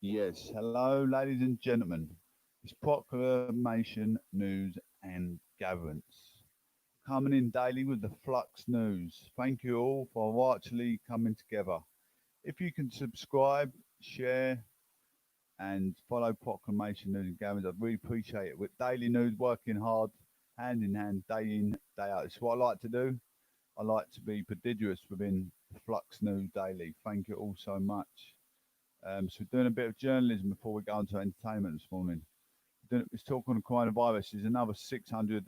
Yes, hello, ladies and gentlemen. It's proclamation news and gatherance. Coming in daily with the Flux News. Thank you all for actually coming together. If you can subscribe, share, and follow Proclamation News and Gatherance, I'd really appreciate it. With daily news, working hard, hand in, day out. It's what I like to do. I like to be prodigious within the Flux News Daily. Thank you all so much. So we're doing a bit of journalism before we go into entertainment this morning. It's talking on coronavirus. There's another 600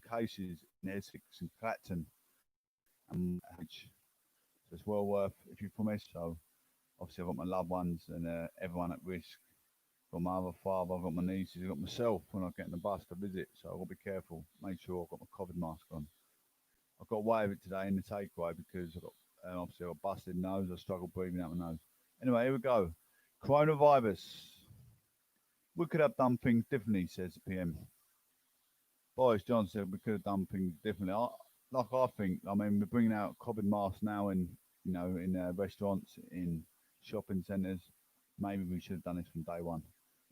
cases in Essex and Clacton, so it's well worth. If you're from Essex, so obviously I've got my loved ones and everyone at risk. Got my other father, I've got my nieces, I've got myself when I get in the bus to visit. So I've got to be careful. Make sure I've got my COVID mask on. I've got away with it today in the takeaway because obviously I've got busted nose. I struggle breathing out my nose. Anyway, here we go. Coronavirus. We could have done things differently, says the PM. Boris Johndon said we could have done things differently. I think, I mean, we're bringing out COVID masks now in restaurants, in shopping centres. Maybe we should have done this from day one.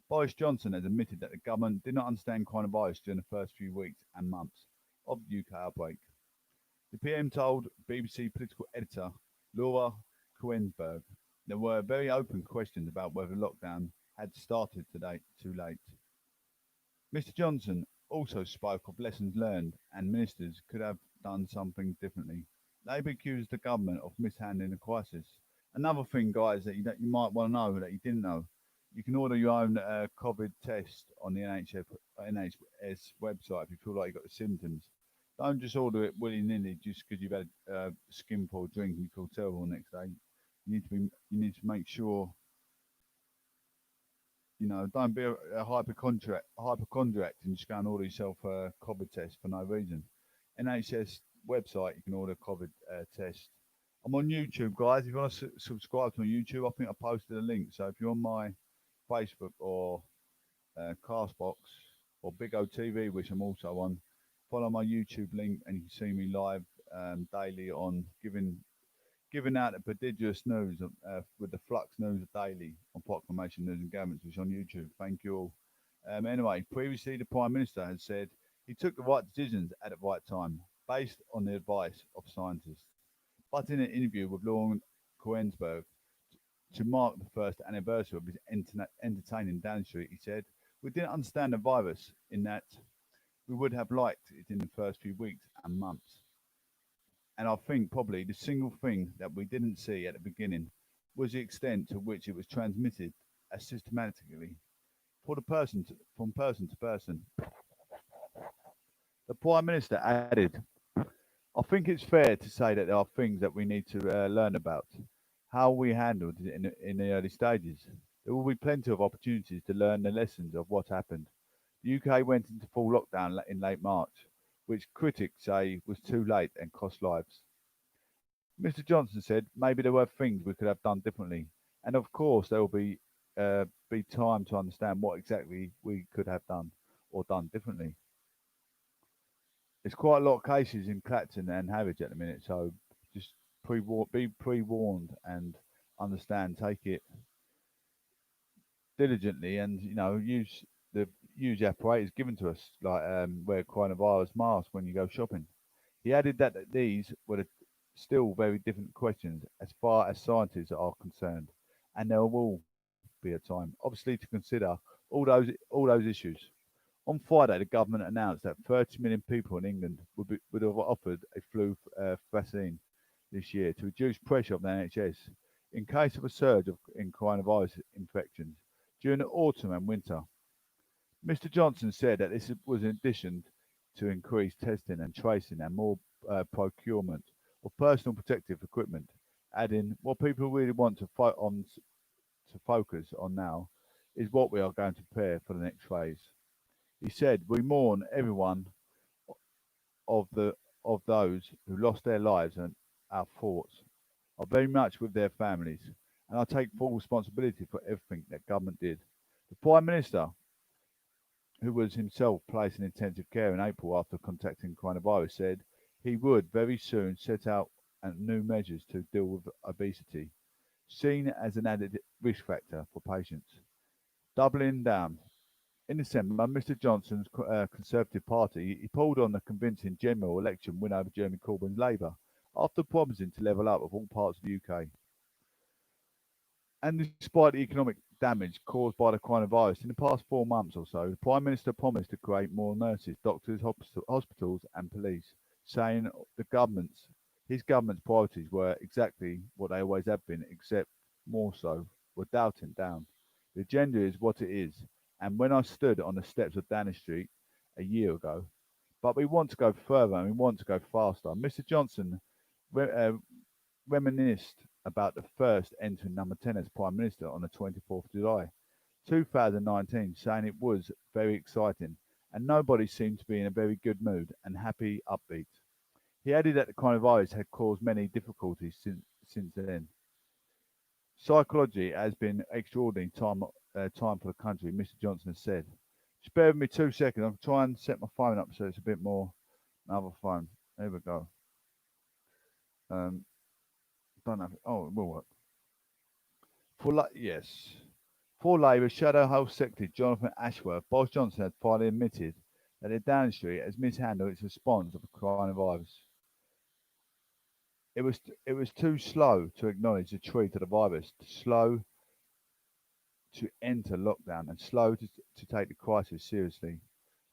Boris Johnson has admitted that the government did not understand coronavirus during the first few weeks and months of the UK outbreak. The PM told BBC political editor Laura Coensberg there were very open questions about whether lockdown had started today too late. Mr Johnson also spoke of lessons learned and ministers could have done something differently. Labour accused the government of mishandling the crisis. Another thing, guys, that you might want to know that you didn't know, you can order your own COVID test on the NHS website if you feel like you've got the symptoms. Don't just order it willy-nilly just because you've had a skinful of drink and you feel terrible the next day. You need to make sure, don't be a hypochondriac and just go and order yourself a COVID test for no reason. NHS website, you can order a COVID test. I'm on YouTube, guys. If you want to subscribe to my YouTube, I think I posted a link. So if you're on my Facebook or Castbox or Big O TV, which I'm also on, follow my YouTube link and you can see me live daily on giving out the prodigious news with the Flux News Daily on Proclamation News and Gatherance, which is on YouTube. Thank you all. Anyway, previously the Prime Minister has said he took the right decisions at the right time, based on the advice of scientists. But in an interview with Lauren Coensberg to mark the first anniversary of his entertaining down street, he said, "We didn't understand the virus in that we would have liked it in the first few weeks and months. And I think probably the single thing that we didn't see at the beginning was the extent to which it was transmitted as systematically from person to person." The Prime Minister added, "I think it's fair to say that there are things that we need to learn about, how we handled it in the early stages. There will be plenty of opportunities to learn the lessons of what happened. The UK went into full lockdown in late March, which critics say was too late and cost lives." Mr Johnson said maybe there were things we could have done differently, and of course there will be time to understand what exactly we could have done or done differently. There's quite a lot of cases in Clacton and Harwich at the minute, so just be pre-warned and understand, take it diligently, and use the apparatus given to us, like wear coronavirus masks when you go shopping. He added that these were still very different questions as far as scientists are concerned, and there will be a time, obviously, to consider all those issues. On Friday, the government announced that 30 million people in England would have offered a flu vaccine this year to reduce pressure on the NHS in case of a surge in coronavirus infections during the autumn and winter. Mr Johnson said that this was in addition to increased testing and tracing and more procurement of personal protective equipment, adding, "What people really want to focus on now is what we are going to prepare for the next phase." He said, "We mourn everyone of those who lost their lives, and our thoughts are very much with their families, and I take full responsibility for everything that government did." The Prime Minister, who was himself placed in intensive care in April after contracting coronavirus, said he would very soon set out new measures to deal with obesity. seen as an added risk factor for patients. Doubling down. In December, Mr Johnson's Conservative Party he pulled on a convincing general election win over Jeremy Corbyn's Labour after promising to level up with all parts of the UK. And despite the economic damage caused by the coronavirus in the past 4 months or so, the Prime Minister promised to create more nurses, doctors, hospitals, and police, saying his government's priorities were exactly what they always have been, except more so, were doubting down. The agenda is what it is, and when I stood on the steps of Downing Street a year ago, but we want to go further and we want to go faster. Mr Johnson re- uh, reminisced about the first entering number 10 as Prime Minister on the 24th of July 2019, saying it was very exciting and nobody seemed to be in a very good mood and happy upbeat. He added that the coronavirus had caused many difficulties since then. Psychology has been extraordinary time for the country, Mr Johnson has said. Just bear with me 2 seconds. I'll try and set my phone up so it's a bit more another phone. There we go. Um, don't know. Oh, it will work. Yes. For Labour Shadow Health Secretary Jonathan Ashworth, Boris Johnson had finally admitted that the Downing Street has mishandled its response to the coronavirus. It was too slow to acknowledge the truth of the virus, slow to enter lockdown, and slow to take the crisis seriously.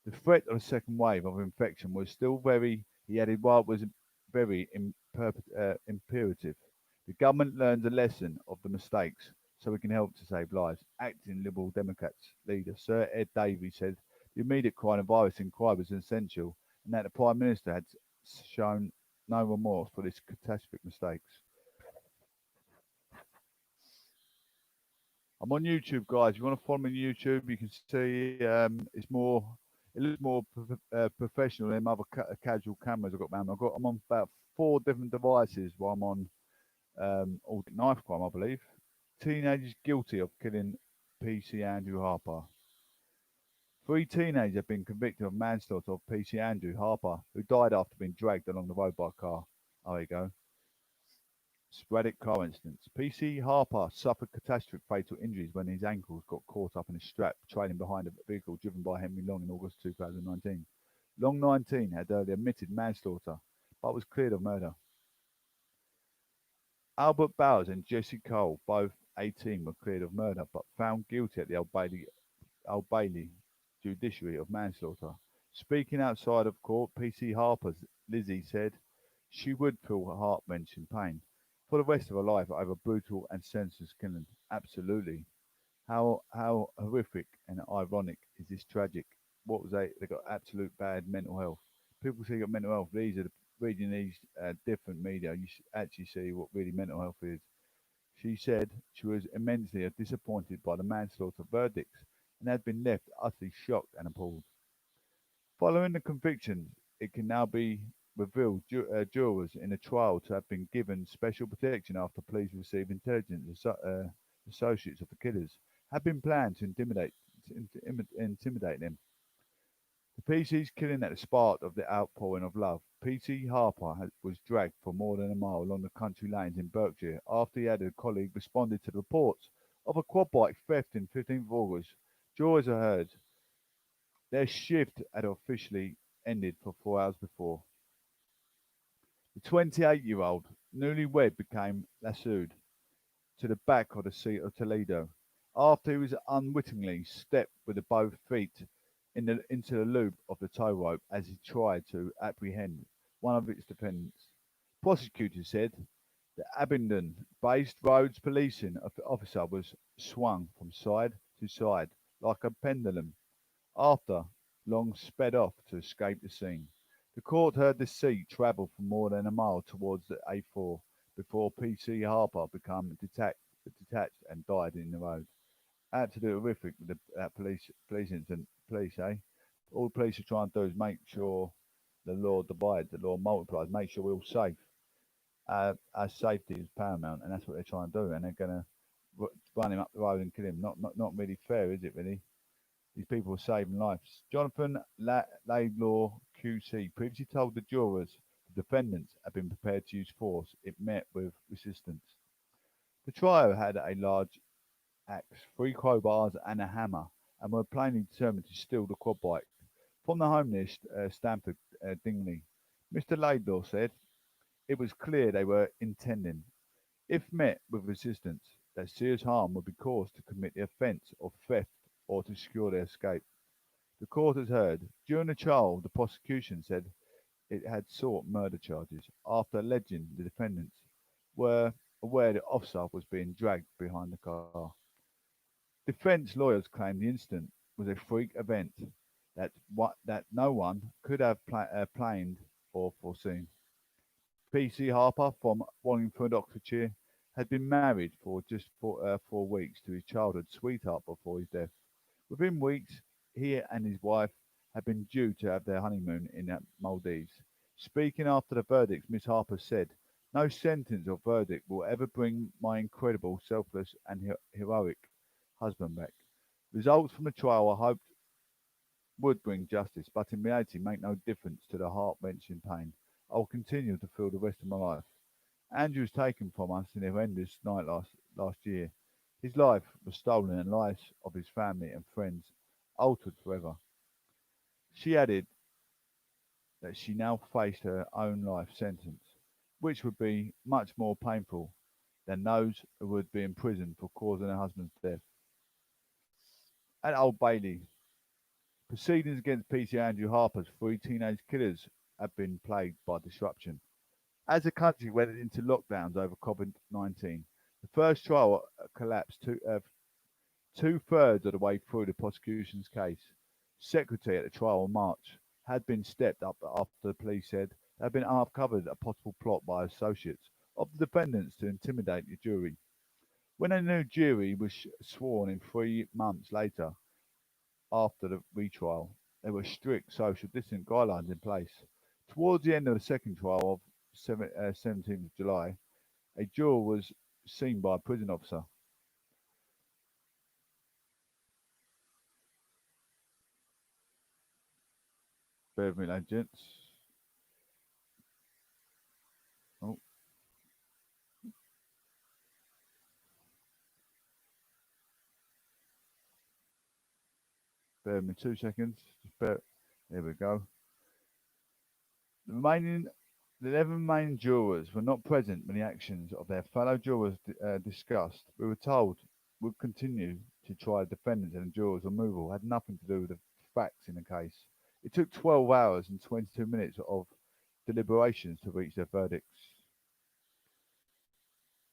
The threat of a second wave of infection was still very, he added, while it was very imperative. The government learned a lesson of the mistakes so we can help to save lives. Acting Liberal Democrats leader Sir Ed Davey said the immediate coronavirus inquiry was essential and that the Prime Minister had shown no remorse for this catastrophic mistakes. I'm on YouTube, guys. If you want to follow me on YouTube, you can see it looks more professional than other casual cameras I've got around. I'm on about 4 different devices while I'm on all knife crime, I believe. Teenagers guilty of killing PC Andrew Harper. 3 teenagers have been convicted of manslaughter of PC Andrew Harper, who died after being dragged along the road by a car. Oh, there you go. Sporadic car incidents. PC Harper suffered catastrophic fatal injuries when his ankles got caught up in a strap trailing behind a vehicle driven by Henry Long in August 2019. Long 19 had earlier admitted manslaughter, but was cleared of murder. Albert Bowers and Jesse Cole, both 18, were cleared of murder, but found guilty at the Old Bailey judiciary of manslaughter. Speaking outside of court, PC Harper's Lizzie said she would feel heart-wrenching pain for the rest of her life over brutal and senseless killing. Absolutely. How horrific and ironic is this tragic? What was they? They got absolute bad mental health. People say got mental health. Reading these different media. You actually see what really mental health is. She said she was immensely disappointed by the manslaughter verdicts and had been left utterly shocked and appalled. Following the convictions, it can now be revealed jurors in the trial to have been given special protection after police received intelligence associates of the killers had been planned to intimidate them. The PC's killing at the spark of the outpouring of love. PC Harper was dragged for more than a mile along the country lanes in Berkshire after he had a colleague responded to the reports of a quad bike theft in 15th of August. Jurors are heard. Their shift had officially ended for 4 hours before. The 28-year-old newlywed became lassoed to the back of the seat of Toledo after he was unwittingly stepped with both feet into the loop of the tow rope as he tried to apprehend one of its defendants. Prosecutors said the Abingdon-based roads policing officer was swung from side to side like a pendulum after Long sped off to escape the scene. The court heard the seat travel for more than a mile towards the A4 before PC Harper became detached and died in the road. Absolutely horrific with that police incident. Police, eh? All the police are trying to do is make sure the law divides, the law multiplies, make sure we're all safe. Our safety is paramount, and that's what they're trying to do. And they're going to run him up the road and kill him. Not really fair, is it? Really? These people are saving lives. Jonathan Laidlaw QC previously told the jurors the defendants had been prepared to use force. It met with resistance. The trio had a large axe, three crowbars, and a hammer, and were plainly determined to steal the quad bike from the home near Stamford Dingley. Mr. Laidlaw said it was clear they were intending, if met with resistance, that serious harm would be caused to commit the offence of theft or to secure their escape. The court has heard. During the trial, the prosecution said it had sought murder charges after alleging the defendants were aware the officer was being dragged behind the car. Defence lawyers claimed the incident was a freak event that no one could have planned or foreseen. P.C. Harper from Wallingford, Oxfordshire, had been married for just 4 weeks to his childhood sweetheart before his death. Within weeks, he and his wife had been due to have their honeymoon in the Maldives. Speaking after the verdict, Miss Harper said, "No sentence or verdict will ever bring my incredible, selfless, and heroic husband back. Results from the trial I hoped would bring justice, but in reality make no difference to the heart-wrenching pain I will continue to feel the rest of my life. Andrew was taken from us in a horrendous night last year. His life was stolen and the lives of his family and friends altered forever." She added that she now faced her own life sentence, which would be much more painful than those who would be imprisoned for causing her husband's death. At Old Bailey, proceedings against Peter Andrew Harper's three teenage killers have been plagued by disruption. As the country went into lockdowns over COVID-19, the first trial collapsed two-thirds of the way through the prosecution's case. Secretary at the trial in March had been stepped up after the police said there had been uncovered a possible plot by associates of the defendants to intimidate the jury. When a new jury was sworn in 3 months later after the retrial, there were strict social distancing guidelines in place. Towards the end of the second trial of 17th of July, a juror was seen by a prison officer. Bear with me, ladies and gents. Oh, bear with me 2 seconds. There we go. The 11 main jurors were not present when the actions of their fellow jurors discussed. We were told would continue to try defendants and the jurors' removal had nothing to do with the facts in the case. It took 12 hours and 22 minutes of deliberations to reach their verdicts.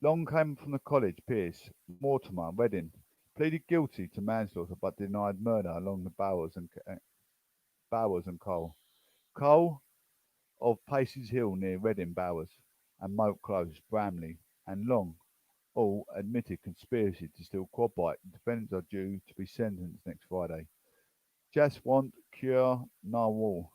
Long came from the college, Pierce, Mortimer, Redding, pleaded guilty to manslaughter but denied murder along the Bowers and Cole. Cole of Paces Hill near Reading Bowers, and Moat Close, Bramley, and Long all admitted conspiracy to steal quad bike. The defendants are due to be sentenced next Friday. Jaswant Kaur Narwal,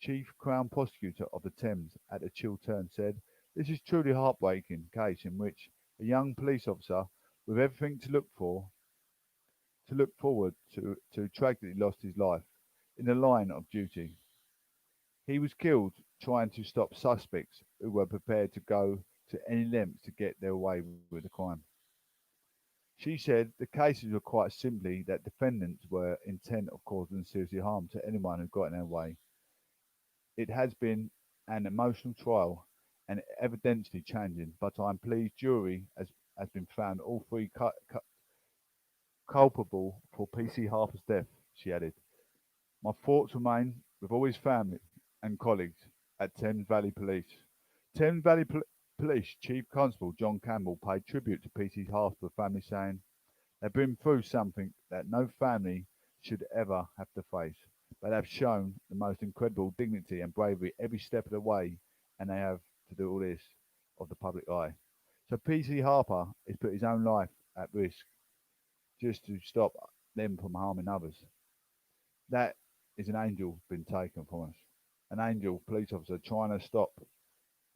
Chief Crown Prosecutor of the Thames at the Chiltern, said, "This is truly a heartbreaking case in which a young police officer with everything to look forward to tragically lost his life in the line of duty. He was killed trying to stop suspects who were prepared to go to any lengths to get their way with the crime." She said the cases were quite simply that defendants were intent of causing serious harm to anyone who got in their way. It has been an emotional trial and evidently challenging, but I am pleased jury has been found all three culpable for P.C. Harper's death, she added. "My thoughts remain with all his family and colleagues at Thames Valley Police." Thames Valley Police Chief Constable John Campbell paid tribute to P.C. Harper's family, saying, "They've been through something that no family should ever have to face, but have shown the most incredible dignity and bravery every step of the way, and they have to do all this of the public eye." So P.C. Harper has put his own life at risk just to stop them from harming others. That is an angel been taken from us. An angel police officer trying to stop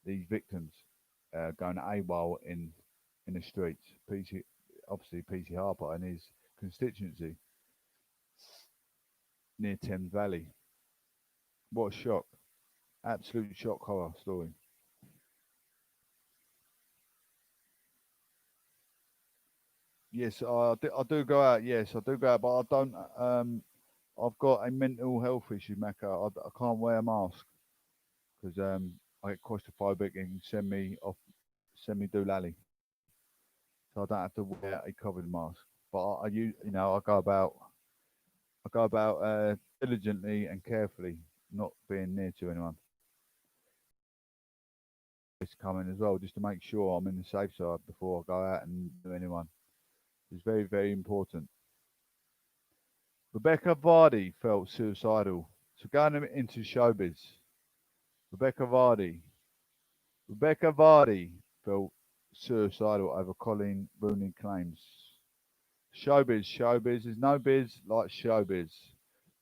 these victims going AWOL in the streets. Obviously PC Harper and his constituency near Thames Valley. What a shock. Absolute shock horror story. Yes, I do go out. Yes, I do go out, but I don't. I've got a mental health issue, Mecca. I can't wear a mask because I get claustrophobic and send me do lally. So I don't have to wear a covered mask. But I go about diligently and carefully, not being near to anyone. It's coming as well, just to make sure I'm in the safe side before I go out and do anyone. It's very, very important. Rebekah Vardy felt suicidal. So going into showbiz, Rebekah Vardy. Rebekah Vardy felt suicidal over Colleen Rooney claims. Showbiz. There's no biz like showbiz.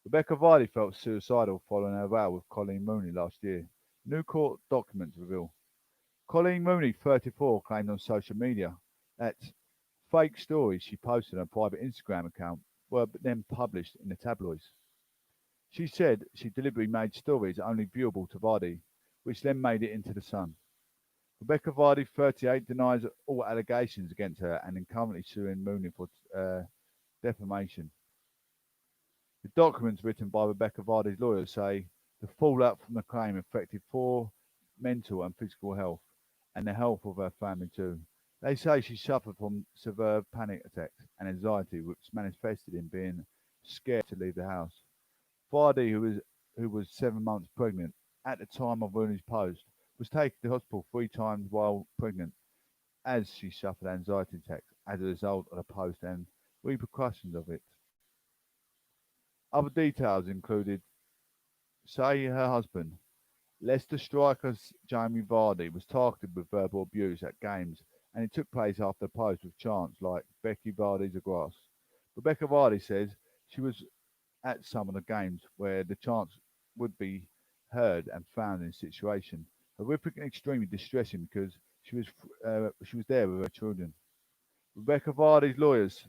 Rebekah Vardy felt suicidal following her row with Colleen Mooney last year. New court documents reveal. Colleen Mooney, 34, claimed on social media that fake stories she posted on a private Instagram account were then published in the tabloids. She said she deliberately made stories only viewable to Vardy, which then made it into the Sun. Rebekah Vardy, 38, denies all allegations against her and is currently suing Mooney for defamation. The documents written by Rebekah Vardy's lawyers say the fallout from the claim affected poor mental and physical health, and the health of her family too. They say she suffered from severe panic attacks and anxiety, which manifested in being scared to leave the house. Vardy, who was 7 months pregnant at the time of Rooney's post, was taken to hospital 3 times while pregnant, as she suffered anxiety attacks as a result of the post and repercussions of it. Other details included, say, her husband, Leicester striker Jamie Vardy, was targeted with verbal abuse at games, and it took place after posts with chants like Becky Vardy's a grass. Rebekah Vardy says she was at some of the games where the chants would be heard and found in a situation horrific and extremely distressing because she was there with her children. Rebekah Vardy's lawyers,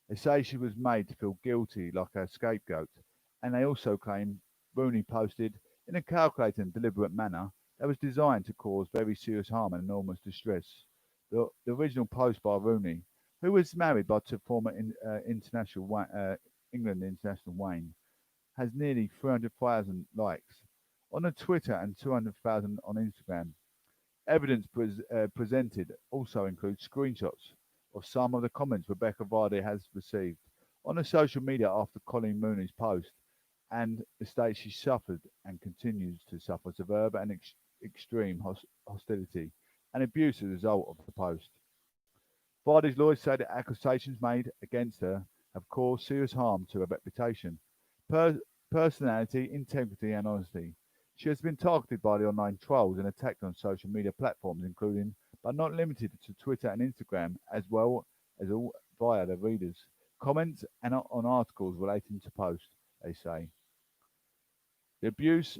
they say she was made to feel guilty like a scapegoat, and they also claim Rooney posted in a calculated and deliberate manner that was designed to cause very serious harm and enormous distress. The original post by Rooney, who was married to former England international Wayne, has nearly 300,000 likes on Twitter and 200,000 on Instagram. Evidence presented also includes screenshots of some of the comments Rebekah Vardy has received on the social media after Colleen Mooney's post, and the state she suffered and continues to suffer severe and extreme hostility and abuse as a result of the post. Vardy's lawyers say the accusations made against her have caused serious harm to her reputation, per- personality, integrity, and honesty. She has been targeted by the online trolls and attacked on social media platforms, including but not limited to Twitter and Instagram, as well as all via their readers. Comments and on articles relating to posts, they say. The abuse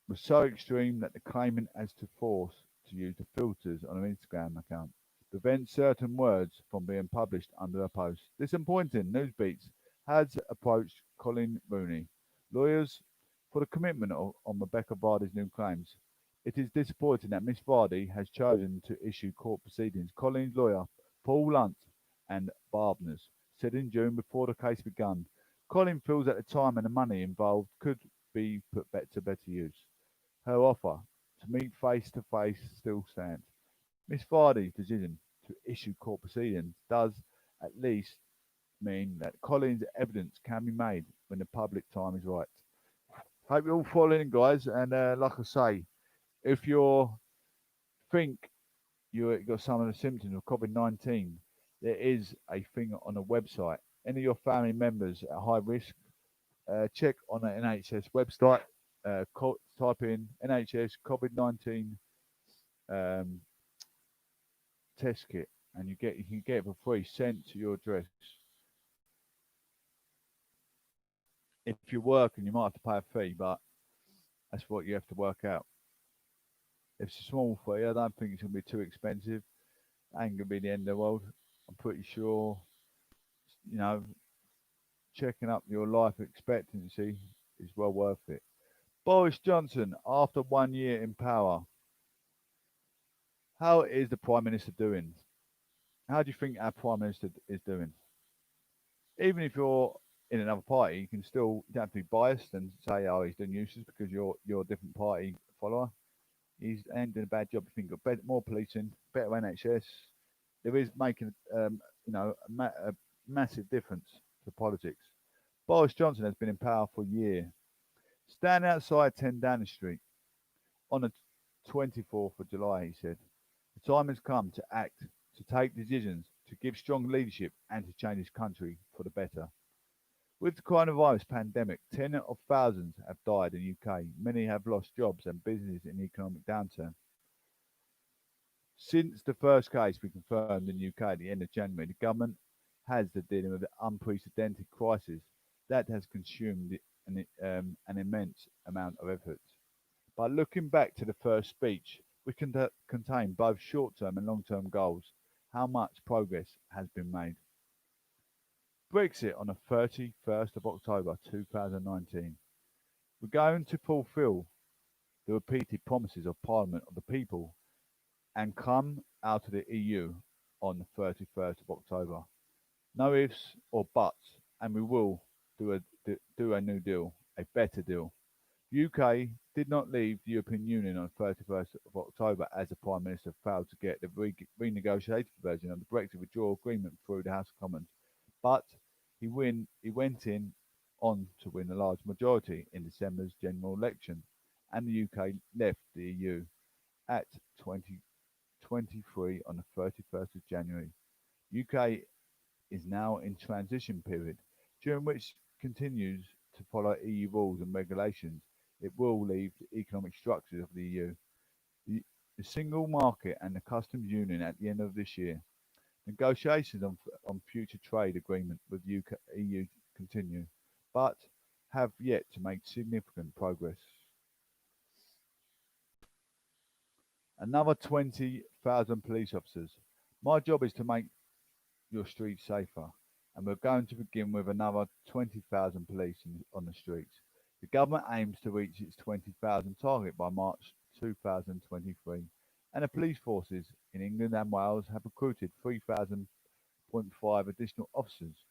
was so extreme that the claimant has to force to use the filters on her Instagram account to prevent certain words from being published under a post. Disappointing. Newsbeats has approached Colin Rooney, lawyers, for the commitment on Rebekah Vardy's new claims. It is disappointing that Miss Vardy has chosen to issue court proceedings. Colin's lawyer, Paul Lunt and Barbners, said in June before the case began. Colin feels that the time and the money involved could be put to better use. Her offer to meet face to face still stands. Miss Vardy's decision to issue court proceedings does at least mean that Colin's evidence can be made when the public time is right. Hope you're all following, guys. And like I say, if you think you've got some of the symptoms of COVID-19, there is a thing on a website. Any of your family members at high risk, check on the NHS website. Type in NHS COVID-19 um, test kit, and you can get it for free sent to your address. If you're working, you might have to pay a fee, but that's what you have to work out. If it's a small fee, I don't think it's going to be too expensive. It ain't going to be the end of the world. I'm pretty sure, you know, checking up your life expectancy is well worth it. Boris Johnson, after 1 year in power, how is the Prime Minister doing? How do you think our Prime Minister is doing? Even if you're in another party, you can still you don't have to be biased and say, "Oh, he's doing useless because you're a different party follower." He's ain't doing a bad job. I think got better, more policing, better NHS. There is making a massive difference to politics. Boris Johnson has been in power for a year. Stand outside 10 Downing Street on the 24th of July, he said. The time has come to act, to take decisions, to give strong leadership, and to change this country for the better. With the coronavirus pandemic, tens of thousands have died in the UK. Many have lost jobs and business in the economic downturn. Since the first case we confirmed in the UK at the end of January, the government has been dealing with an unprecedented crisis that has consumed an immense amount of effort. By looking back to the first speech, we can contain both short-term and long-term goals. How much progress has been made? Brexit on the 31st of October 2019. We're going to fulfil the repeated promises of Parliament of the people and come out of the EU on the 31st of October. No ifs or buts, and we will do a new deal, a better deal. The UK did not leave the European Union on the 31st of October as the Prime Minister failed to get the renegotiated version of the Brexit withdrawal agreement through the House of Commons, but he went in on to win a large majority in December's general election, and the UK left the EU at 2023 on the 31st of January. UK is now in transition period, during which continues to follow EU rules and regulations. It will leave the economic structures of the EU, the, the single market and the customs union at the end of this year. Negotiations on future trade agreement with EU continue, but have yet to make significant progress. Another 20,000 police officers. My job is to make your streets safer, and we're going to begin with another 20,000 police on the streets. The government aims to reach its 20,000 target by March 2023, and the police forces in England and Wales have recruited 3,000.5 additional officers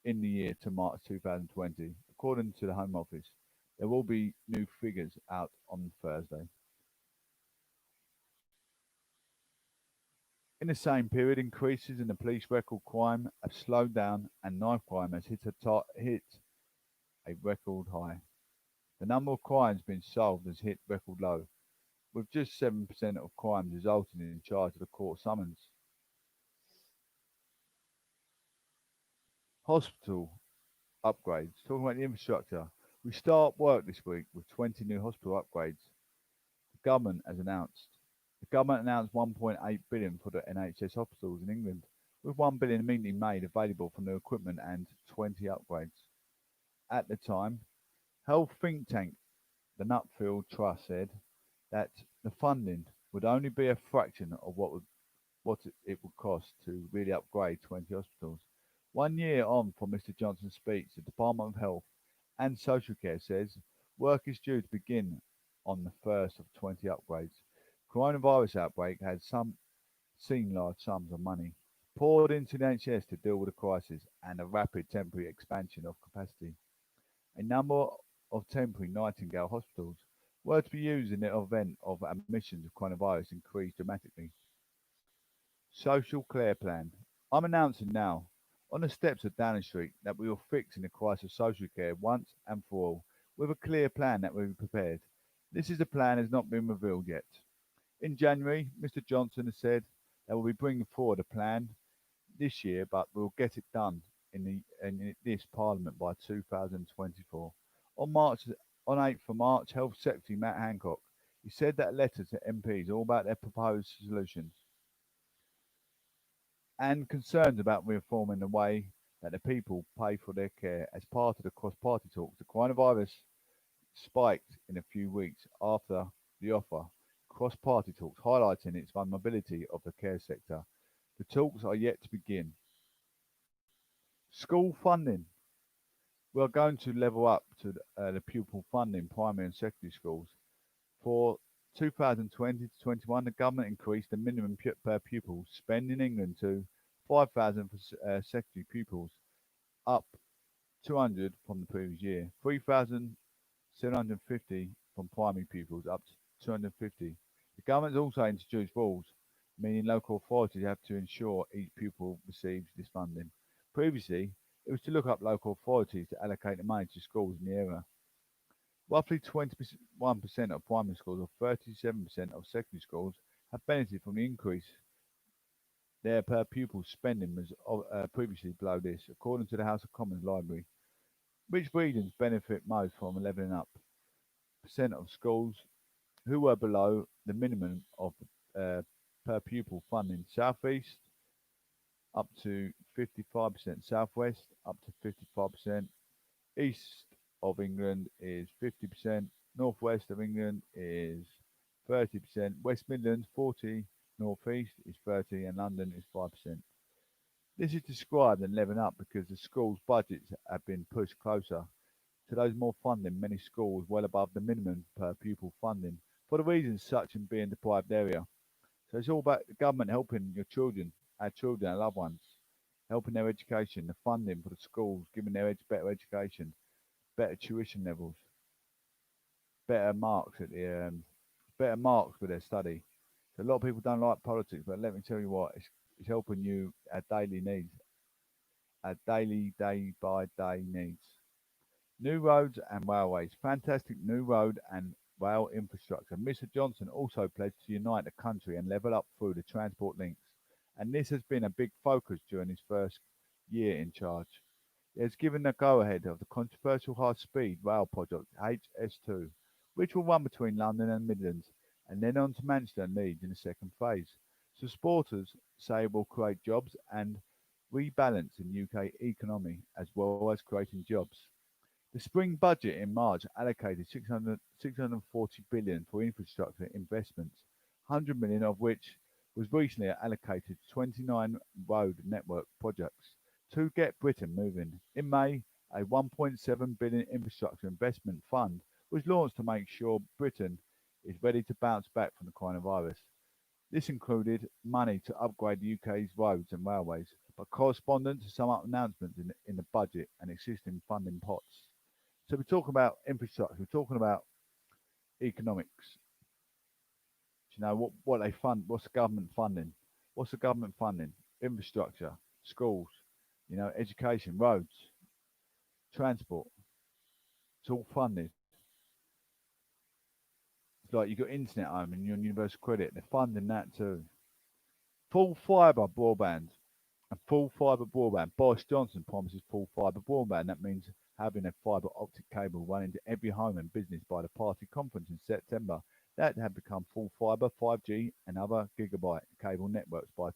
in the year to March 2020, according to the Home Office. There will be new figures out on Thursday. In the same period, increases in the police record crime have slowed down and knife crime has hit a record high. The number of crimes being solved has hit record low, with just 7% of crimes resulting in charge of the court summons. Hospital upgrades. Talking about the infrastructure, we start work this week with 20 new hospital upgrades. The government has announced. The government announced 1.8 billion for the NHS hospitals in England, with 1 billion immediately made available for new equipment and 20 upgrades. At the time, health think tank the Nuffield Trust said that the funding would only be a fraction of what it would cost to really upgrade 20 hospitals. 1 year on from Mr. Johnson's speech, the Department of Health and Social Care says work is due to begin on the first of 20 upgrades. Coronavirus outbreak has seen large sums of money poured into the NHS to deal with the crisis and a rapid temporary expansion of capacity. A number of temporary Nightingale hospitals were to be used in the event of admissions of coronavirus increased dramatically. Social care plan. I'm announcing now, on the steps of Downing Street, that we will fix in the crisis of social care once and for all, with a clear plan that will be prepared. This is a plan has not been revealed yet. In January, Mr. Johnson has said that we'll be bringing forward a plan this year, but we'll get it done in this Parliament by 2024. On 8th of March, Health Secretary Matt Hancock, he said that letter to MPs all about their proposed solutions and concerns about reforming the way that the people pay for their care as part of the cross-party talks. The coronavirus spiked in a few weeks after the offer. Cross-party talks highlighting its vulnerability of the care sector. The talks are yet to begin. School funding. We are going to level up to the pupil funding primary and secondary schools. For 2020 to 21, the government increased the minimum per pupil spend in England to 5,000 for secondary pupils, up 200 from the previous year. 3,750 from primary pupils, up to 250. The government has also introduced rules, meaning local authorities have to ensure each pupil receives this funding. Previously, it was to look up local authorities to allocate the money to schools in the area. Roughly 21% of primary schools or 37% of secondary schools have benefited from the increase. Their per pupil spending was previously below this, according to the House of Commons Library. Which regions benefit most from levelling up? Percent of schools who were below the minimum of uh, per pupil funding. Southeast up to 55%, Southwest up to 55%, East of England is 50%, Northwest of England is 30%, West Midlands 40, Northeast is 30, and London is 5%. This is described and levelling up because the schools' budgets have been pushed closer to those more funding. Many schools well above the minimum per pupil funding for the reasons such as being deprived area. So it's all about the government helping your children, our loved ones, helping their education, the funding for the schools, giving their better education, better tuition levels, better marks at the better marks with their study. So a lot of people don't like politics, but let me tell you what, it's helping you our daily needs, our daily day by day needs. New roads and railways. Fantastic new road and rail infrastructure. Mr. Johnson also pledged to unite the country and level up through the transport links. And this has been a big focus during his first year in charge. He has given the go-ahead of the controversial high-speed rail project HS2, which will run between London and Midlands, and then on to Manchester and Leeds in the second phase. Supporters say it will create jobs and rebalance in UK economy as well as creating jobs. The spring budget in March allocated 640 billion for infrastructure investments, 100 million of which was recently allocated to 29 road network projects to get Britain moving. In May, a 1.7 billion infrastructure investment fund was launched to make sure Britain is ready to bounce back from the coronavirus. This included money to upgrade the UK's roads and railways, but correspondent to some announcements in the budget and existing funding pots. So we're talking about infrastructure, we're talking about economics. You know what they fund? What's the government funding? What's the government funding? Infrastructure, schools, education, roads, transport. It's all funded. It's like you've got internet home and you're on universal credit. They're funding that too. Full fibre broadband. And full fibre broadband. Boris Johnson promises full fibre broadband. That means having a fibre optic cable running to every home and business by the party conference in September. That had become full fibre, 5G, and other gigabyte cable networks by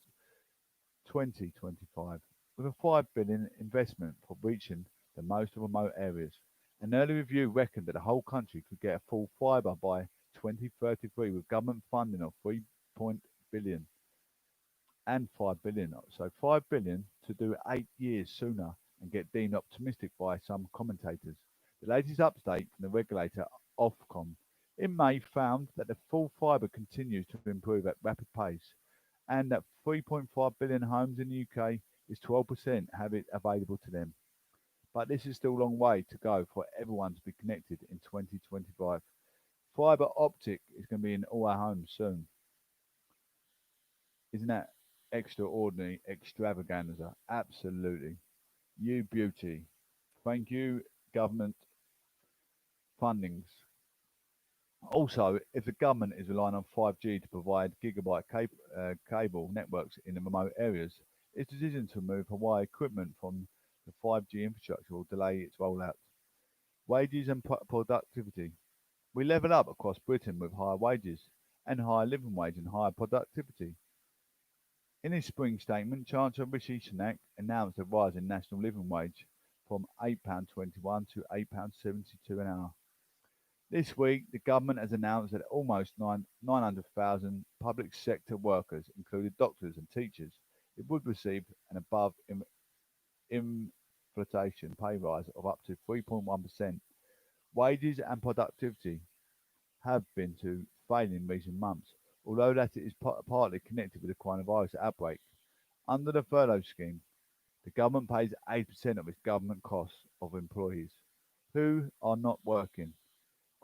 2025, with a 5 billion investment for reaching the most remote areas. An early review reckoned that the whole country could get a full fibre by 2033 with government funding of 3 billion and 5 billion. So 5 billion to do it 8 years sooner and get deemed optimistic by some commentators. The latest update from the regulator Ofcom in May found that the full fibre continues to improve at rapid pace and that 3.5 billion homes in the UK is 12% have it available to them. But this is still a long way to go for everyone to be connected in 2025. Fibre optic is going to be in all our homes soon. Isn't that extraordinary extravaganza? Absolutely. You beauty. Thank you, government fundings. Also, if the government is relying on 5G to provide gigabyte cable networks in the remote areas, its decision to move Hawaii equipment from the 5G infrastructure will delay its rollout. Wages and productivity. We level up across Britain with higher wages and higher living wage and higher productivity. In his spring statement, Chancellor Rishi Sunak announced a rise in national living wage from £8.21 to £8.72 an hour. This week, the government has announced that almost 900,000 public sector workers, including doctors and teachers, it would receive an above inflation pay rise of up to 3.1%. Wages and productivity have been to fail in recent months, although that is partly connected with the coronavirus outbreak. Under the furlough scheme, the government pays 80% of its government costs of employees who are not working.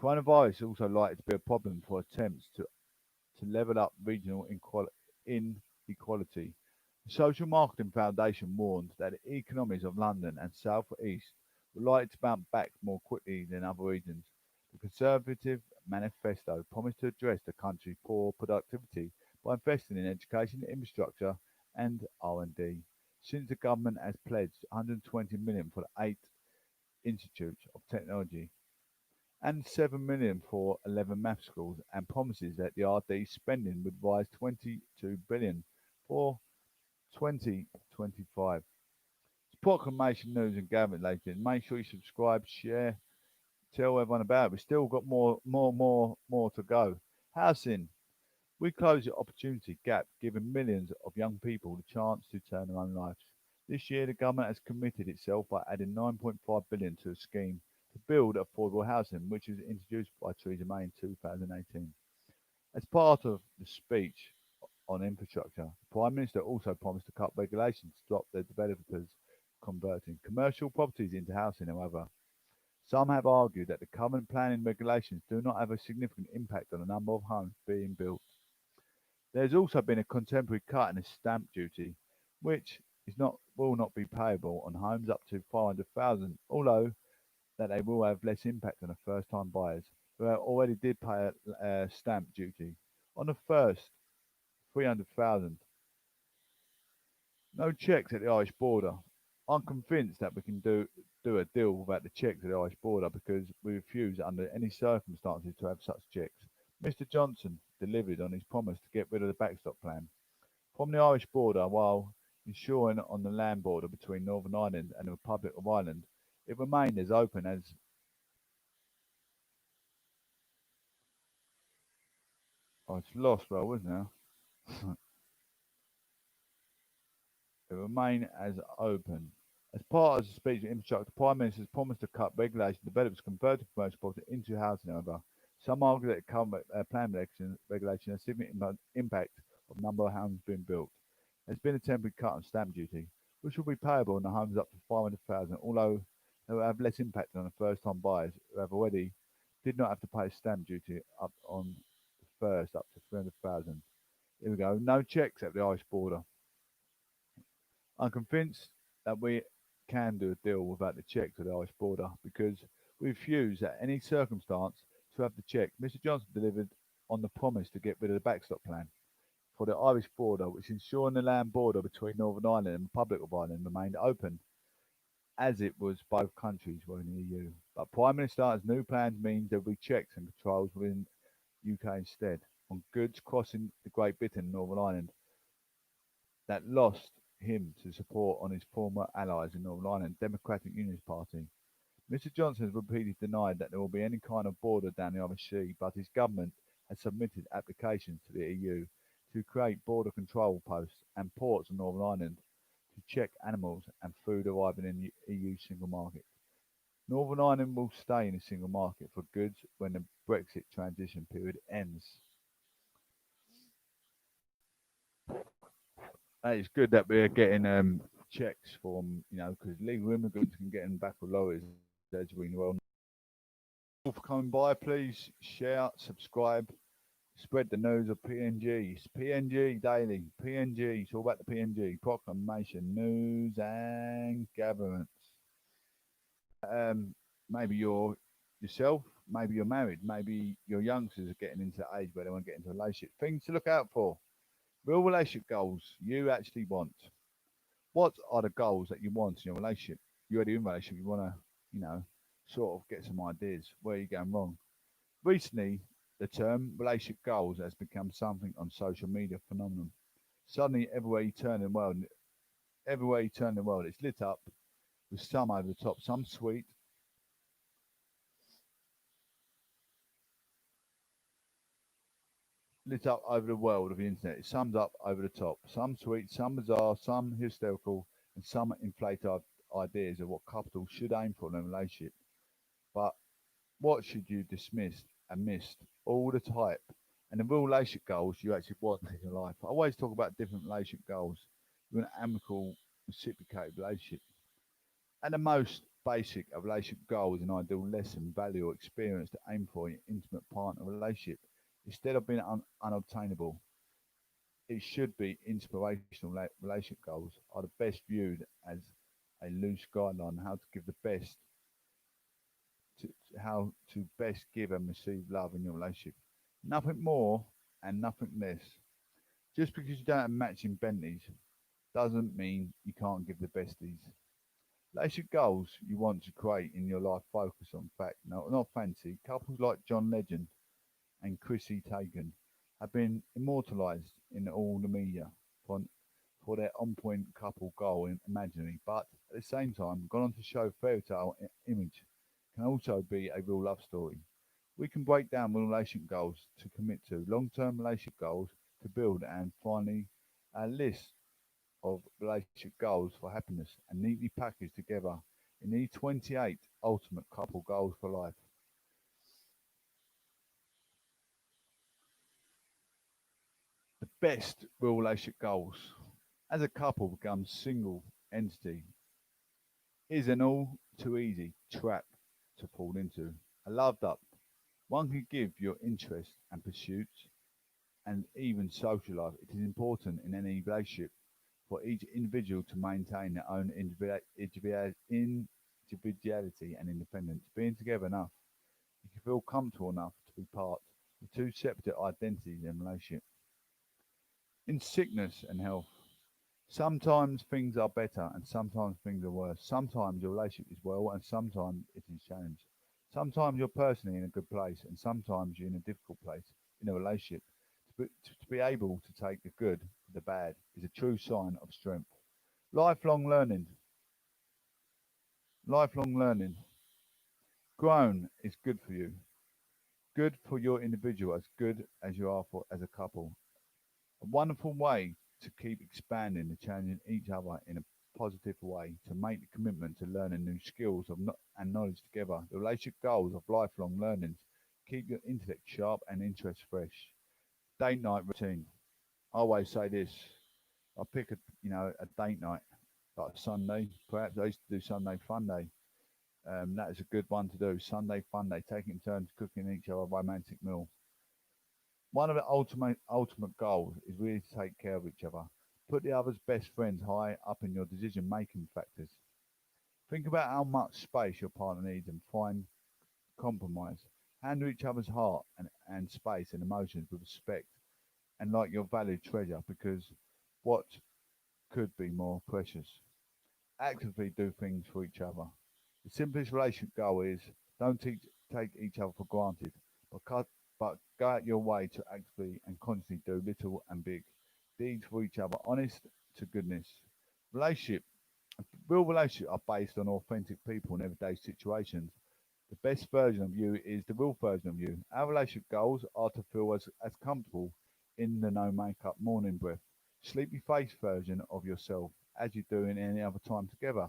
Coronavirus is also likely to be a problem for attempts to level up regional inequality. The Social Marketing Foundation warned that the economies of London and South East were likely to bounce back more quickly than other regions. The Conservative manifesto promised to address the country's poor productivity by investing in education, infrastructure, and R&D. Since the government has pledged 120 million for the 8 institutes of technology and 7 million for 11 math schools, and promises that the RD spending would rise 22 billion for 2025. It's proclamation news and gathering, ladies. Make sure you subscribe, share, tell everyone about it. We've still got more to go. Housing. We close the opportunity gap, giving millions of young people the chance to turn their own lives. This year, the government has committed itself by adding 9.5 billion to a scheme to build affordable housing, which was introduced by Theresa May in 2018. As part of the speech on infrastructure, the Prime Minister also promised to cut regulations to stop the developers converting commercial properties into housing, however. Some have argued that the current planning regulations do not have a significant impact on the number of homes being built. There has also been a contemporary cut in the stamp duty, which will not be payable on homes up to 500,000, although that they will have less impact on the first-time buyers who already did pay a stamp duty. On the first 300,000, no checks at the Irish border. I'm convinced that we can do a deal without the checks at the Irish border because we refuse under any circumstances to have such checks. Mr Johnson delivered on his promise to get rid of the backstop plan from the Irish border while ensuring on the land border between Northern Ireland and the Republic of Ireland it remained as open as it's lost where I was now. It remained as open. As part of the speech of infrastructure, the Prime Minister has promised to cut regulation developers converting commercial property into housing, however. Some argue that the current plan regulation has significant impact on the number of homes being built. There's been a temporary cut on stamp duty, which will be payable on the homes up to 500,000, although they will have less impact on the first-time buyers who have already did not have to pay stamp duty up on the first up to 300,000. Here we go. No checks at the Irish border. I'm convinced that we can do a deal without the checks at the Irish border because we refuse at any circumstance to have the checks. Mr Johnson delivered on the promise to get rid of the backstop plan for the Irish border, which ensuring the land border between Northern Ireland and the Republic of Ireland remained open, as it was both countries were in the EU. But Prime Minister's new plans mean there will be checks and controls within UK instead on goods crossing the Great Britain and Northern Ireland that lost him to support on his former allies in Northern Ireland Democratic Unionist Party. Mr Johnson has repeatedly denied that there will be any kind of border down the Irish Sea, but his government has submitted applications to the EU to create border control posts and ports in Northern Ireland to check animals and food arriving in the EU single market. Northern Ireland will stay in the single market for goods when the Brexit transition period ends. It's good that we're getting checks from, because legal immigrants can get in back with lawyers, as we well know. For coming by, please share, subscribe, spread the news of PNG. It's PNG Daily. PNG. It's all about the PNG. Proclamation, news and governments. Maybe you're yourself, maybe you're married, maybe your youngsters are getting into the age where they want to get into a relationship. Things to look out for. Real relationship goals you actually want. What are the goals that you want in your relationship? You're already in a relationship, you want to, sort of get some ideas. Where are you going wrong? Recently, the term relationship goals has become something on social media phenomenon. Suddenly, everywhere you turn in the world, it's lit up with some over the top, some sweet, lit up over the world of the internet. It sums up over the top. Some sweet, some bizarre, some hysterical, and some inflated ideas of what couples should aim for in a relationship. But what should you dismiss and miss? All the type and the real relationship goals you actually want in your life. I always talk about different relationship goals. through an amicable, reciprocated relationship. At the most basic, a relationship goal is an ideal lesson, value, or experience to aim for in an intimate partner relationship. Instead of being unobtainable, it should be inspirational. Relationship goals are the best viewed as a loose guideline on how to give the best to how to best give and receive love in your relationship. Nothing more and nothing less. Just because you don't have matching Bentleys doesn't mean you can't give the besties. Relationship goals you want to create in your life focus on fact, no, not fancy. Couples like John Legend and Chrissy Teigen have been immortalised in all the media for, for their on-point couple goal in imaginary, but at the same time gone on to show fairy tale image can also be a real love story. We can break down relationship goals to commit to, long-term relationship goals to build, and finally a list of relationship goals for happiness and neatly packaged together in the 28 ultimate couple goals for life. The best real relationship goals. As a couple becomes single entity is an all too easy trap to fall into. A loved up. One can give your interests and pursuits and even social life. It is important in any relationship for each individual to maintain their own individuality and independence. Being together enough, you can feel comfortable enough to be part of two separate identities in a relationship. In sickness and health, sometimes things are better and sometimes things are worse. Sometimes your relationship is well and sometimes it is challenged. Sometimes you're personally in a good place and sometimes you're in a difficult place in a relationship. To be able to take the good with the bad is a true sign of strength. Lifelong learning. Lifelong learning. Grown is good for you. Good for your individual as good as you are for as a couple. A wonderful way to keep expanding and challenging each other in a positive way, to make the commitment to learning new skills and knowledge together. The relationship goals of lifelong learning keep your intellect sharp and interest fresh. Date night routine. I always say this. I pick a date night like Sunday. Perhaps I used to do Sunday fun day. That is a good one to do. Sunday fun day, taking turns cooking each other a romantic meal. One of the ultimate goals is really to take care of each other. Put the other's best friends high up in your decision making factors. Think about how much space your partner needs and find compromise. Handle each other's heart and space and emotions with respect and like your valued treasure, because what could be more precious? Actively do things for each other. The simplest relationship goal is don't take each other for granted, but but go out your way to actively and consciously do little and big deeds for each other, honest to goodness. Relationship, real relationships are based on authentic people in everyday situations. The best version of you is the real version of you. Our relationship goals are to feel as comfortable in the no makeup morning breath, sleepy face version of yourself as you do in any other time together.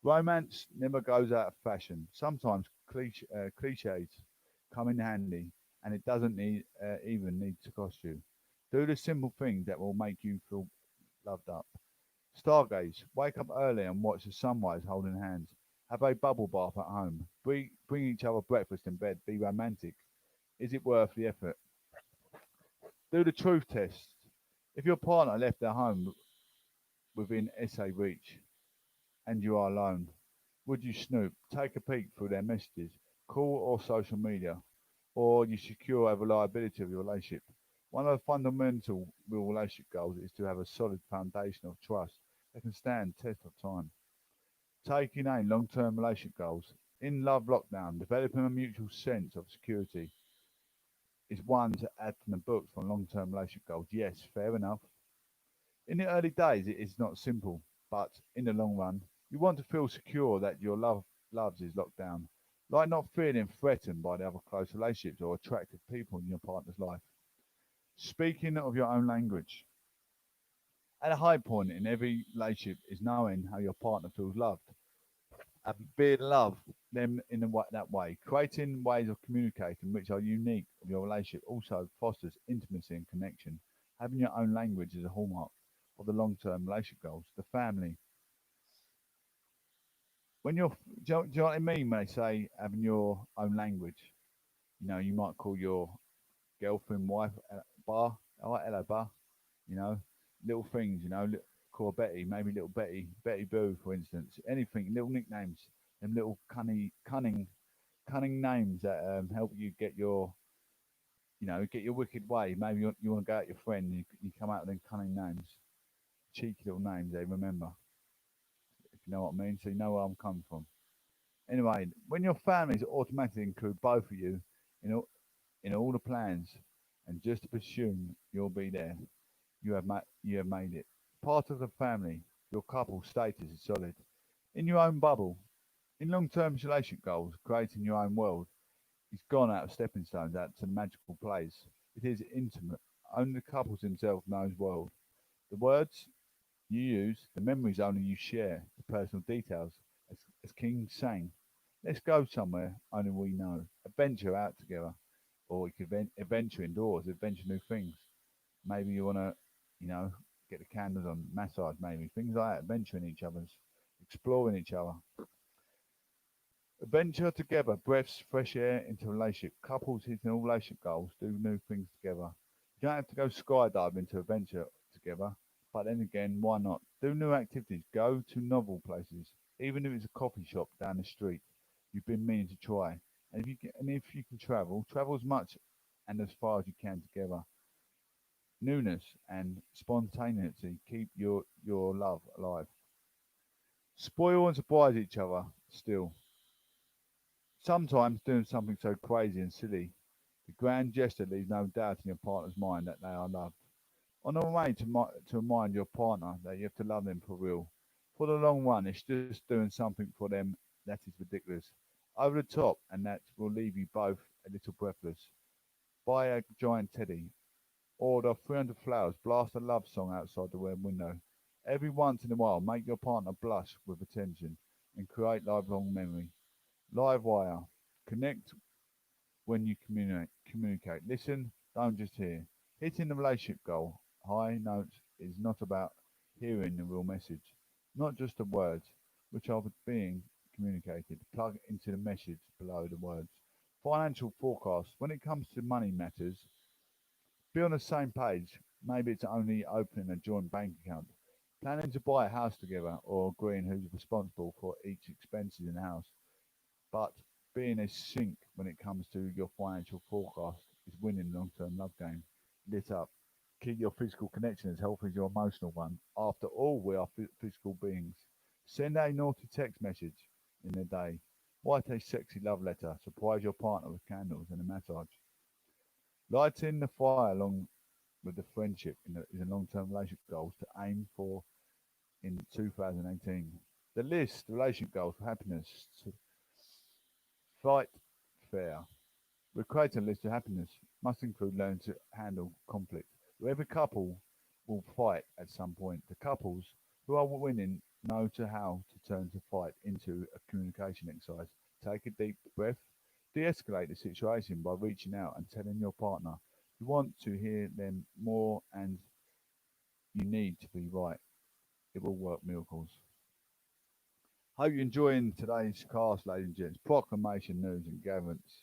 Romance never goes out of fashion. Sometimes cliches come in handy, and it doesn't even need to cost you. Do the simple things that will make you feel loved up. Stargaze. Wake up early and watch the sunrise holding hands. Have a bubble bath at home. Bring each other breakfast in bed. Be romantic. Is it worth the effort? Do the truth test. If your partner left their home within essay reach and you are alone, would you snoop, take a peek through their messages, call or social media, or you secure a reliability of your relationship? One of the fundamental real relationship goals is to have a solid foundation of trust that can stand test of time. Taking aim long-term relationship goals. In love lockdown, developing a mutual sense of security is one to add from the books for long-term relationship goals. Yes, fair enough. In the early days, it is not simple, but in the long run, you want to feel secure that your loves is locked down, like not feeling threatened by the other close relationships or attractive people in your partner's life. Speaking of your own language, at a high point in every relationship is knowing how your partner feels loved and being love them in that way. Creating ways of communicating which are unique of your relationship also fosters intimacy and connection. Having your own language is a hallmark. of the long-term relationship goals. The family. When you're, do you know what I mean when they say having your own language? You know, you might call your girlfriend, wife, bar. Oh, hello, bar. You know, little things. You know, call Betty, maybe little Betty, Betty Boo, for instance. Anything, little nicknames, and little cunning names that help you get your, get your wicked way. Maybe you want to go out with your friend, and you come out with them cunning names, cheeky little names they remember, if you know what I mean. So you know where I'm coming from. Anyway, when your families automatically include both of you in all the plans, and just assume you'll be there, you have made it part of the family. Your couple status is solid. In your own bubble, in long-term relationship goals, creating your own world is gone out of stepping stones out to the magical place. It is intimate. Only the couples themselves knows world. The words you use, the memories only you share, the personal details. As King sang, let's go somewhere only we know. Adventure out together. Or we could adventure indoors, adventure new things. Maybe you want to, you know, get the candles on, massage maybe. Things like that, adventuring each other's, exploring each other. Adventure together, breaths, fresh air into a relationship. Couples hitting all relationship goals, do new things together. You don't have to go skydiving to adventure together, but then again, why not? Do new activities, go to novel places, even if it's a coffee shop down the street you've been meaning to try. And if you can travel, travel as much and as far as you can together. Newness and spontaneity keep your love alive. Spoil and surprise each other still. Sometimes doing something so crazy and silly, the grand gesture leaves no doubt in your partner's mind that they are loved. On a way to remind your partner that you have to love them for real. For the long run, it's just doing something for them that is ridiculous, over the top, and that will leave you both a little breathless. Buy a giant teddy, order 300 flowers, blast a love song outside the window. Every once in a while, make your partner blush with attention and create lifelong memory. Live wire. Connect when you communicate. Listen, don't just hear. Hitting the relationship goal, high notes, is not about hearing the real message, not just the words, which are being communicated. Plug into the message below the words. Financial forecast. When it comes to money matters, be on the same page. Maybe it's only opening a joint bank account, planning to buy a house together, or agreeing who's responsible for each expenses in the house. But being a sink when it comes to your financial forecast is winning the long-term love game. Lit up. Keep your physical connection as healthy as your emotional one. After all, we are physical beings. Send a naughty text message in the day. Write a sexy love letter. Surprise your partner with candles and a massage. Lighting the fire along with the friendship is a long-term relationship goals to aim for in 2018. The list, relationship goals for happiness. Fight fair. We create a list of happiness must include learning to handle conflict. Every couple will fight at some point. The couples who are winning know to how to turn to fight into a communication exercise. Take a deep breath. De-escalate the situation by reaching out and telling your partner you want to hear them more and you need to be right. It will work miracles. Hope you're enjoying today's cast, ladies and gents. Proclamation, news and gatherings.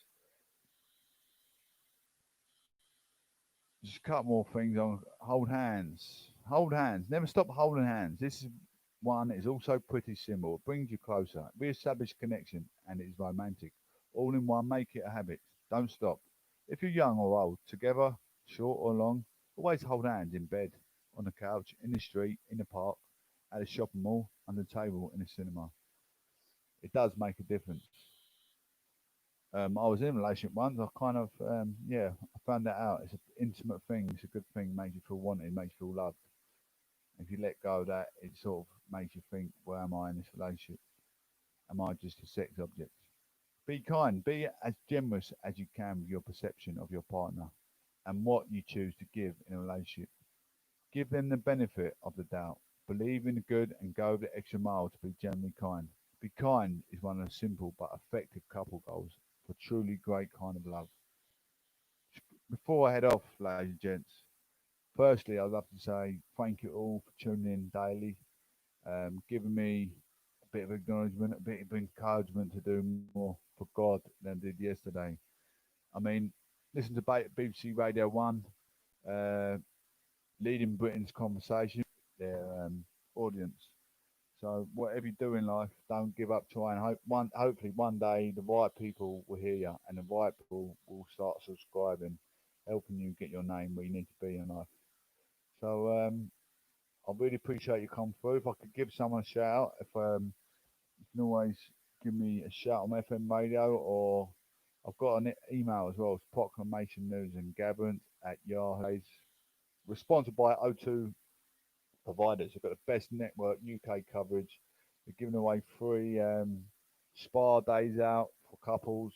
Just a couple more things on hold hands. Hold hands. Never stop holding hands. This is one that is also pretty simple. It brings you closer. Re-establish connection and it is romantic. All in one, make it a habit. Don't stop. If you're young or old, together, short or long, always hold hands in bed, on the couch, in the street, in the park, at a shopping mall, under the table, in a cinema. It does make a difference. I was in a relationship once. I kind of, I found that out. It's an intimate thing. It's a good thing. Makes you feel wanted. Makes you feel loved. If you let go of that, it sort of makes you think, where am I in this relationship? Am I just a sex object? Be kind. Be as generous as you can with your perception of your partner and what you choose to give in a relationship. Give them the benefit of the doubt. Believe in the good and go the extra mile to be genuinely kind. Be kind is one of the simple but effective couple goals for truly great kind of love. Before I head off, ladies and gents, Firstly, I'd love to say thank you all for tuning in daily, giving me a bit of acknowledgement, a bit of encouragement to do more for God than I did yesterday. I mean, listen to BBC Radio 1, uh, leading Britain's conversation, their audience. So whatever you do in life, don't give up trying. Hopefully one day the right people will hear you, and the right people will start subscribing, helping you get your name where you need to be in life. So I really appreciate you coming through. If I could give someone a shout out, if you can always give me a shout on FM radio, or I've got an email as well. It's proclamation news and gatherance at Yahoo. We're sponsored by O2 providers. We've got the best network UK coverage. We're giving away free spa days out for couples,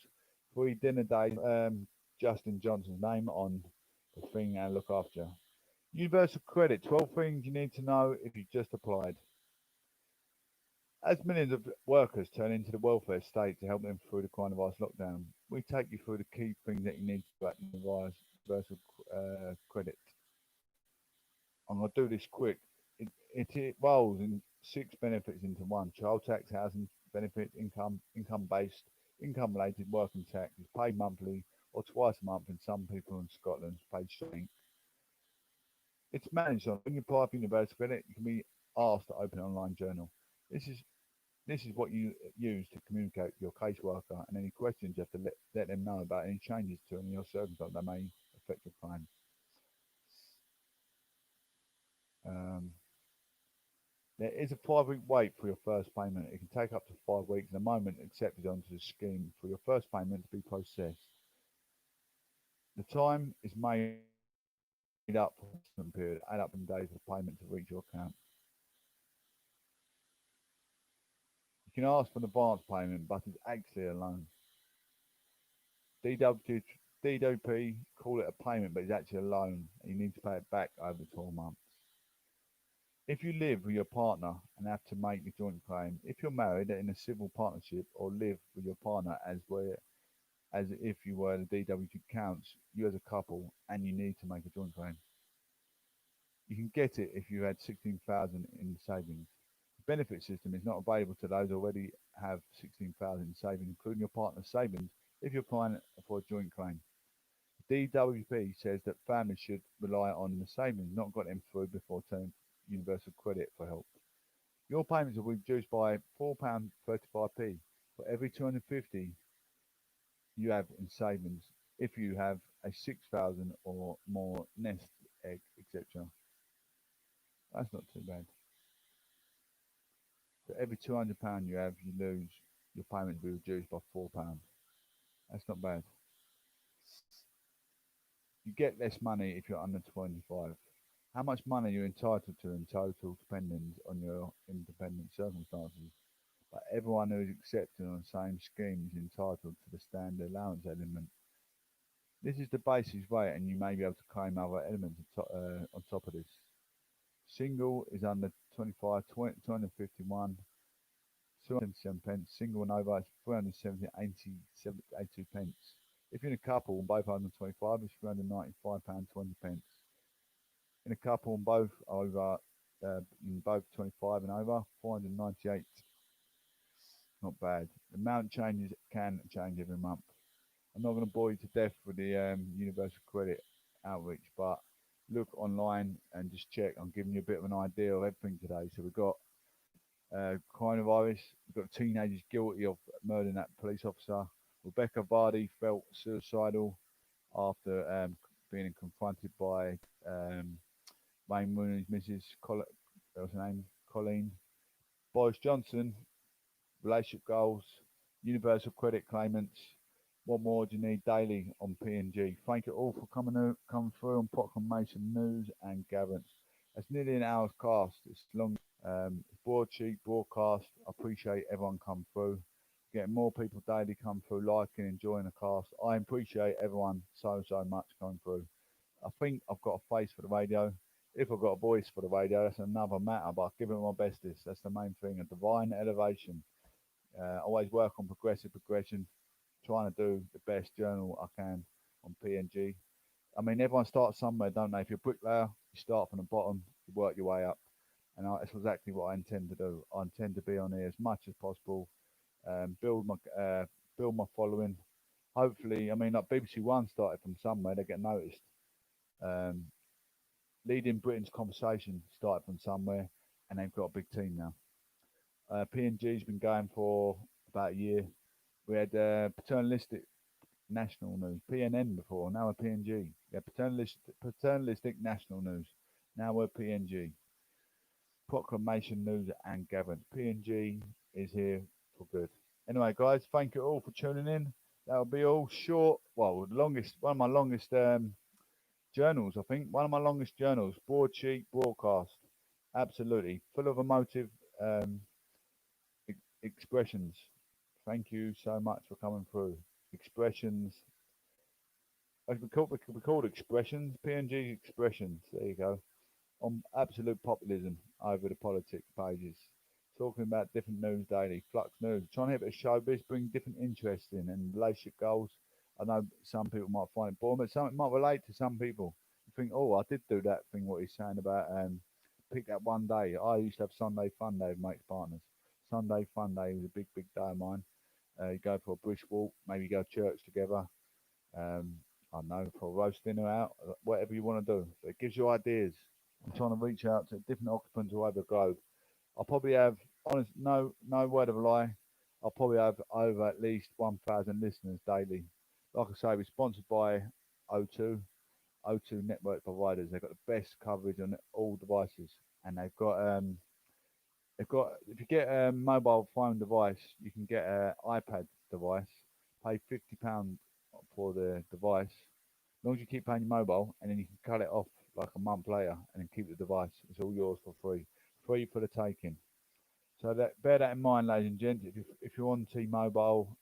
free dinner days. Justin Johnson's name on the thing and look after you. Universal credit, 12 things you need to know if you just applied. As millions of workers turn into the welfare state to help them through the coronavirus lockdown, we take you through the key things that you need to do at Universal Credit. I'm going to do this quick. It rolls in six benefits into one: child tax, housing benefit, income based, income related working tax is paid monthly or twice a month in some people in Scotland, paid straight. It's managed on when you apply for Universal Credit, you can be asked to open an online journal. This is this is what you use to communicate with your caseworker, and any questions you have to let them know about any changes to any of your circumstances that may affect your claim. Um, There is a 5 week wait for your first payment. It can take up to 5 weeks. The moment accepted onto the scheme for your first payment to be processed. The time is made up for the assessment period, add up in days for payment to reach your account. You can ask for an advance payment, but it's actually a loan. DW, DWP call it a payment, but it's actually a loan, and you need to pay it back over 12 months. If you live with your partner and have to make a joint claim, if you're married in a civil partnership or live with your partner as if you were the DWP counts you as a couple and you need to make a joint claim. You can get it if you had 16,000 in savings. The benefit system is not available to those who already have 16,000 in savings, including your partner's savings, if you're applying for a joint claim. The DWP says that families should rely on the savings, not got them through before turning universal credit for help. Your payments will be reduced by £4.35p for every 250 you have in savings if you have a 6,000 or more nest egg, etc. That's not too bad. For every £200 you have, you lose, your payments will be reduced by £4. That's not bad. You get less money if you're under 25. How much money you're entitled to in total depends on your independent circumstances, but everyone who is accepted on the same scheme is entitled to the standard allowance element. This is the basic rate, and you may be able to claim other elements on top of this. Single is under 25, 251, 277 pence. Single and over is 370, 82 pence. If you're in a couple and both under 25, it's £395, 20 pence. In a couple and both over, in both 25 and over, 498. Not bad. The amount changes can change every month. I'm not going to bore you to death with the Universal Credit outreach, but look online and just check. I'm giving you a bit of an idea of everything today. So we've got coronavirus, we've got teenagers guilty of murdering that police officer. Rebekah Vardy felt suicidal after being confronted by Wayne Rooney's Mrs. What's her name? Colleen. Boris Johndon, relationship goals, universal credit claimants. What more do you need daily on PNG? Thank you all for coming through on Proclamation News and Gatherance. It's nearly an hour's cast. It's long. It's broadsheet broadcast. I appreciate everyone come through. Getting more people daily come through, liking, enjoying the cast. I appreciate everyone so much coming through. I think I've got a face for the radio. If I've got a voice for the radio, that's another matter, but I'll give it my bestest. That's the main thing, a divine elevation. Always work on progression, trying to do the best journal I can on PNG. I mean, everyone starts somewhere, don't they? If you're a bricklayer, you You start from the bottom, you work your way up, and that's exactly what I intend to do. I intend to be on here as much as possible, build my following. Hopefully, I mean, like BBC One started from somewhere; they get noticed. Um, Leading Britain's conversation started from somewhere, and they've got a big team now. P&G's been going for about a year. We had paternalistic national news, PNN before, now we're PNG. Yeah, paternalistic national news, now we're PNG. Proclamation news and Gavin. PNG is here for good. Anyway, guys, thank you all for tuning in. That'll be all short. Well, one of my longest journals, I think. One of my longest journals. Broadsheet broadcast. Absolutely. Full of emotive um, expressions. Thank you so much for coming through. Expressions. We called expressions. PNG expressions. There you go. On absolute populism over the politics pages. Talking about different news daily, flux news, trying to hit a bit of showbiz, bring different interests in and relationship goals. I know some people might find it boring, but some it might relate to some people. You think, oh, I did do that thing. What he's saying about pick that one day. I used to have Sunday fun day with mates partners. Sunday fun day was a big day of mine. You go for a brisk walk, maybe go to church together. Um, I don't know, for a roast dinner out, whatever you want to do. So it gives you ideas. I'm trying to reach out to different occupants all over the globe. I'll probably have, honest, no word of a lie, I'll probably have over at least 1,000 listeners daily. Like I say, we're sponsored by O2, O2 network providers. They've got the best coverage on all devices, and they've got if you get a mobile phone device, you can get an iPad device, pay £50 for the device. As long as you keep paying your mobile, and then you can cut it off like a month later, and then keep the device. It's all yours for free, free for the taking. So bear that in mind, ladies and gents. If you're on T-Mobile,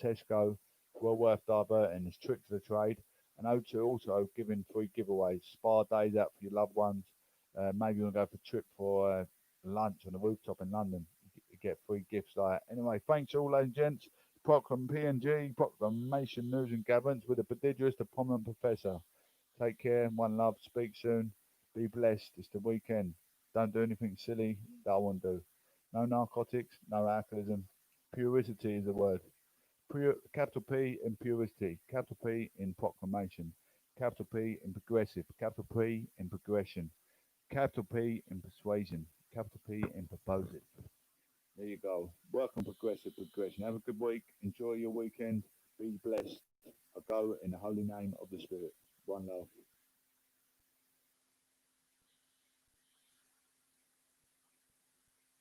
Tesco, well worth diverting. It's tricks of the trade. And O2 also giving free giveaways, spa days out for your loved ones. Maybe you want to go for a trip for lunch on the rooftop in London. You get free gifts like that. Anyway, thanks all, ladies and gents. PNG, Proclamation News and Governance with the prodigious, the prominent professor. Take care. One love. Speak soon. Be blessed. It's the weekend. Don't do anything silly that I won't do. No narcotics, no alcoholism. Purity is the word. Capital P in purity. Capital P in proclamation. Capital P in progressive. Capital P in progression. Capital P in persuasion. Capital P in proposing. There you go. Work on progressive progression. Have a good week. Enjoy your weekend. Be blessed. I go in the holy name of the Spirit. One love.